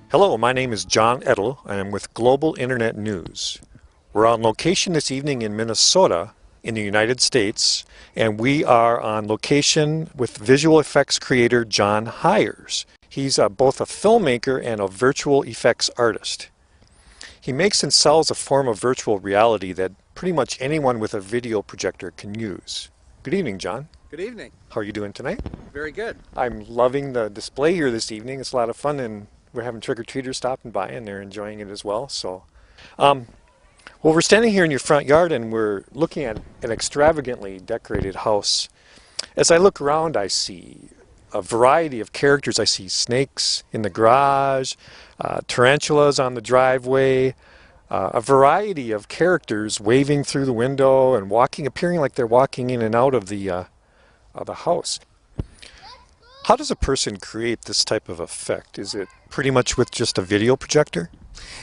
Hello, my name is Jon Edel. I am with Global Internet News. We're on location this evening in Minnesota in the United States, and we are on location with visual effects creator Jon Hyers. He's both a filmmaker and a virtual effects artist. He makes and sells a form of virtual reality that pretty much anyone with a video projector can use. Good evening, Jon. Good evening. How are you doing tonight? Very good. I'm loving the display here this evening. It's a lot of fun, and we're having trick-or-treaters stopping by, and they're enjoying it as well. Well, we're standing here in your front yard, and we're looking at an extravagantly decorated house. As I look around, I see a variety of characters. I see snakes in the garage, tarantulas on the driveway, a variety of characters waving through the window and walking, appearing like they're walking in and out of the house. How does a person create this type of effect? Is it pretty much with just a video projector?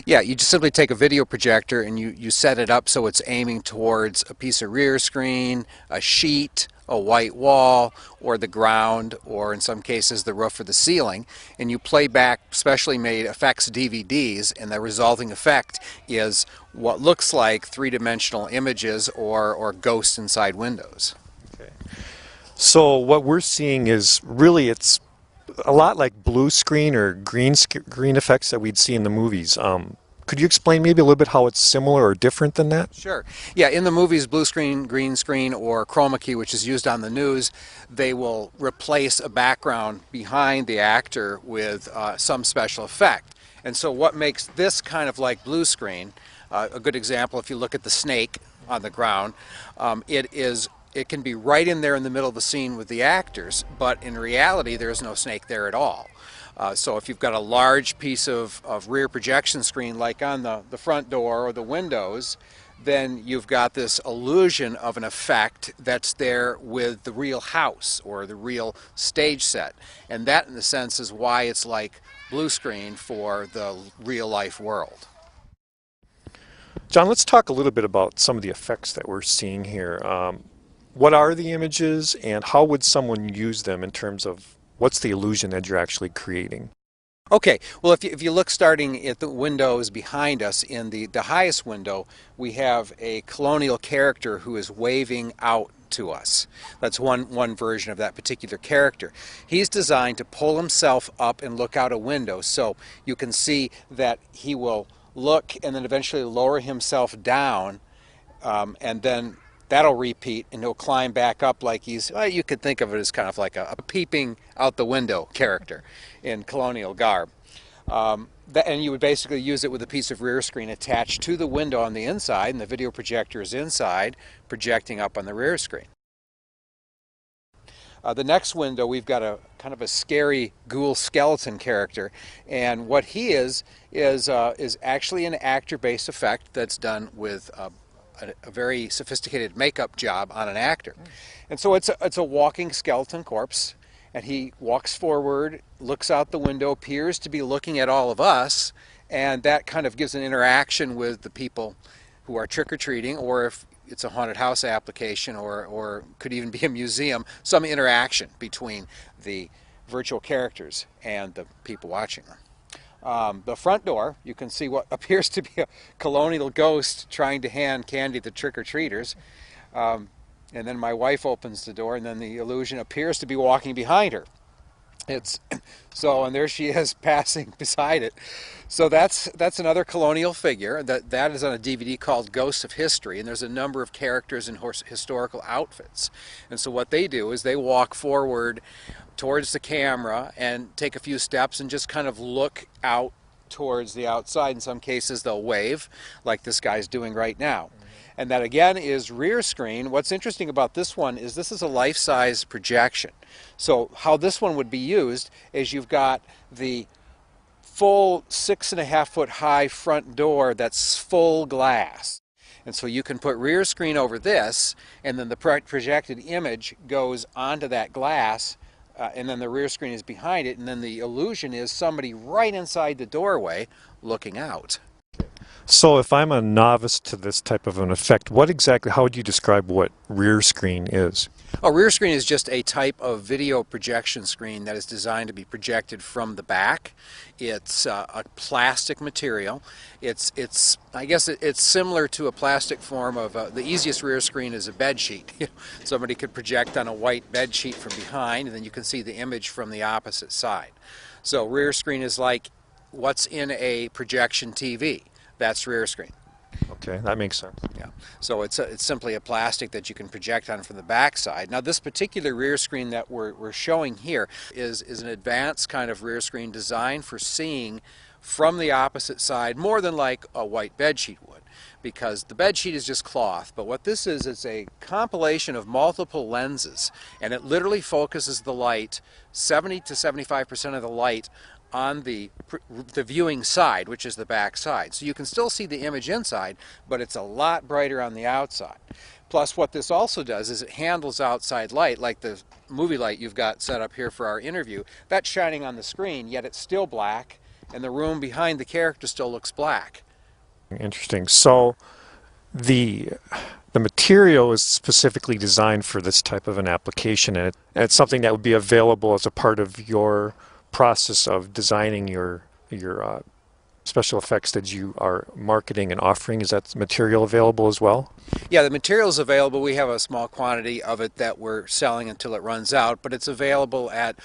Yeah, you just simply take a video projector and you set it up so it's aiming towards a piece of rear screen, a sheet, a white wall, or the ground, or in some cases the roof or the ceiling, and you play back specially made effects DVDs, and the resulting effect is what looks like three-dimensional images or ghosts inside windows. Okay. So what we're seeing is really, it's a lot like blue screen or green effects that we'd see in the movies. Could you explain maybe a little bit how it's similar or different than that? Sure. Yeah, in the movies, blue screen, green screen, or chroma key, which is used on the news, they will replace a background behind the actor with some special effect. And so what makes this kind of like blue screen, a good example, if you look at the snake on the ground, it can be right in there in the middle of the scene with the actors, but in reality there's no snake there at all. So if you've got a large piece of rear projection screen like on the front door or the windows, then you've got this illusion of an effect that's there with the real house or the real stage set. And that in a sense is why it's like blue screen for the real life world. Jon, let's talk a little bit about some of the effects that we're seeing here. What are the images, and how would someone use them in terms of what's the illusion that you're actually creating? Okay, well if you look starting at the windows behind us, in the highest window we have a Colonial Character who is waving out to us. That's one version of that particular character. He's designed to pull himself up and look out a window, so you can see that he will look and then eventually lower himself down, and then that'll repeat, and he'll climb back up like he's, well, you could think of it as kind of like a peeping out the window character in colonial garb. And you would basically use it with a piece of rear screen attached to the window on the inside, and the video projector is inside, projecting up on the rear screen. The next window, we've got a kind of a scary ghoul skeleton character, and what he is actually an actor-based effect that's done with a very sophisticated makeup job on an actor. And so it's a walking skeleton corpse, and he walks forward, looks out the window, appears to be looking at all of us, and that kind of gives an interaction with the people who are trick-or-treating, or if it's a haunted house application, or could even be a museum, some interaction between the virtual characters and the people watching them. The front door, you can see what appears to be a colonial ghost trying to hand candy to trick-or-treaters. And then my wife opens the door, and then the illusion appears to be walking behind her. And there she is passing beside it. So that's another colonial figure. That is on a DVD called Ghosts of History, and there's a number of characters in historical outfits. And so what they do is they walk forward towards the camera and take a few steps and just kind of look out towards the outside. In some cases they'll wave, like this guy's doing right now. And that again is rear screen. What's interesting about this one is this is a life-size projection. So how this one would be used is you've got the full 6.5 foot high front door that's full glass. And so you can put rear screen over this, and then the projected image goes onto that glass, and then the rear screen is behind it, and then the illusion is somebody right inside the doorway looking out. So if I'm a novice to this type of an effect, what exactly, how would you describe what rear screen is? A rear screen is just a type of video projection screen that is designed to be projected from the back. It's a plastic material. I guess it's similar to a plastic form of the easiest rear screen is a bed sheet. Somebody could project on a white bed sheet from behind, and then you can see the image from the opposite side. So rear screen is like what's in a projection TV. That's rear screen. Okay, that makes sense. Yeah. So it's simply a plastic that you can project on from the back side. Now this particular rear screen that we're showing here is an advanced kind of rear screen designed for seeing from the opposite side more than like a white bed sheet would, because the bed sheet is just cloth, but what this is a compilation of multiple lenses, and it literally focuses the light, 70 to 75% of the light on the viewing side, which is the back side. So you can still see the image inside, but it's a lot brighter on the outside. Plus what this also does is it handles outside light, like the movie light you've got set up here for our interview. That's shining on the screen, yet it's still black, and the room behind the character still looks black. Interesting. So the the material is specifically designed for this type of an application, and it's something that would be available as a part of your process of designing your special effects that you are marketing and offering. Is that material available as well? Yeah, the material is available. We have a small quantity of it that we're selling until it runs out, but it's available at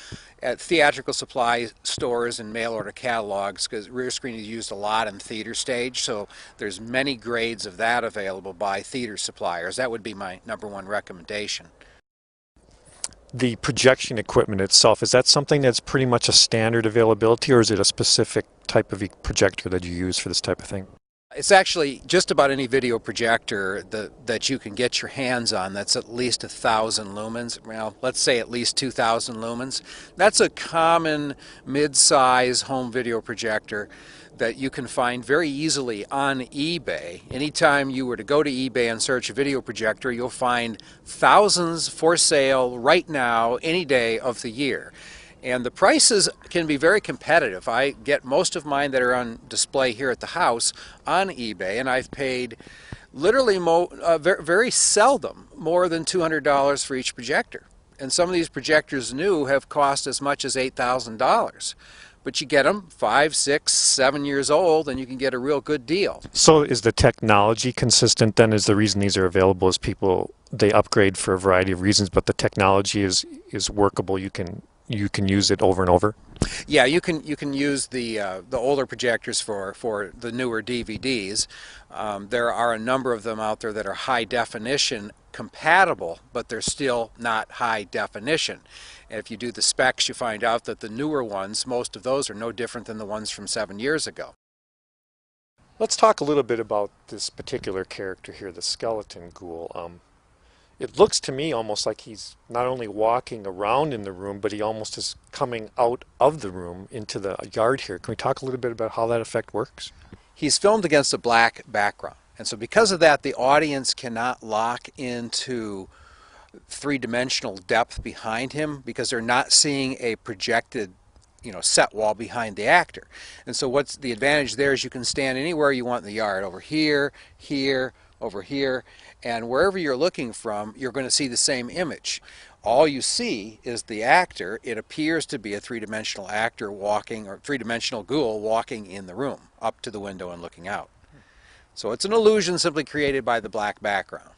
theatrical supply stores and mail order catalogs, because rear screen is used a lot in theater stage, so there's many grades of that available by theater suppliers. That would be my #1 recommendation. The projection equipment itself, is that something that's pretty much a standard availability, or is it a specific type of projector that you use for this type of thing? It's actually just about any video projector that you can get your hands on that's at least 1,000 lumens. Well, let's say at least 2,000 lumens. That's a common mid-size home video projector that you can find very easily on eBay. Anytime you were to go to eBay and search a video projector, you'll find thousands for sale right now, any day of the year. And the prices can be very competitive. I get most of mine that are on display here at the house on eBay, and I've paid literally very seldom more than $200 for each projector. And some of these projectors new have cost as much as $8,000. But you get them 5, 6, 7 years old, and you can get a real good deal. So is the technology consistent then? Is the reason these are available is people, they upgrade for a variety of reasons, but the technology is workable. You can use it over and over? Yeah, you can use the older projectors for the newer DVDs. There are a number of them out there that are high definition compatible, but they're still not high definition. And if you do the specs, you find out that the newer ones, most of those are no different than the ones from 7 years ago. Let's talk a little bit about this particular character here, the skeleton ghoul. It looks to me almost like he's not only walking around in the room, but he almost is coming out of the room into the yard here. Can we talk a little bit about how that effect works? He's filmed against a black background, and so because of that, the audience cannot lock into three-dimensional depth behind him, because they're not seeing a projected set wall behind the actor. And so what's the advantage there is you can stand anywhere you want in the yard, over here, here, over here, and wherever you're looking from, you're going to see the same image. All you see is the actor. It appears to be a three-dimensional actor walking, or three-dimensional ghoul walking in the room, up to the window and looking out. So it's an illusion simply created by the black background.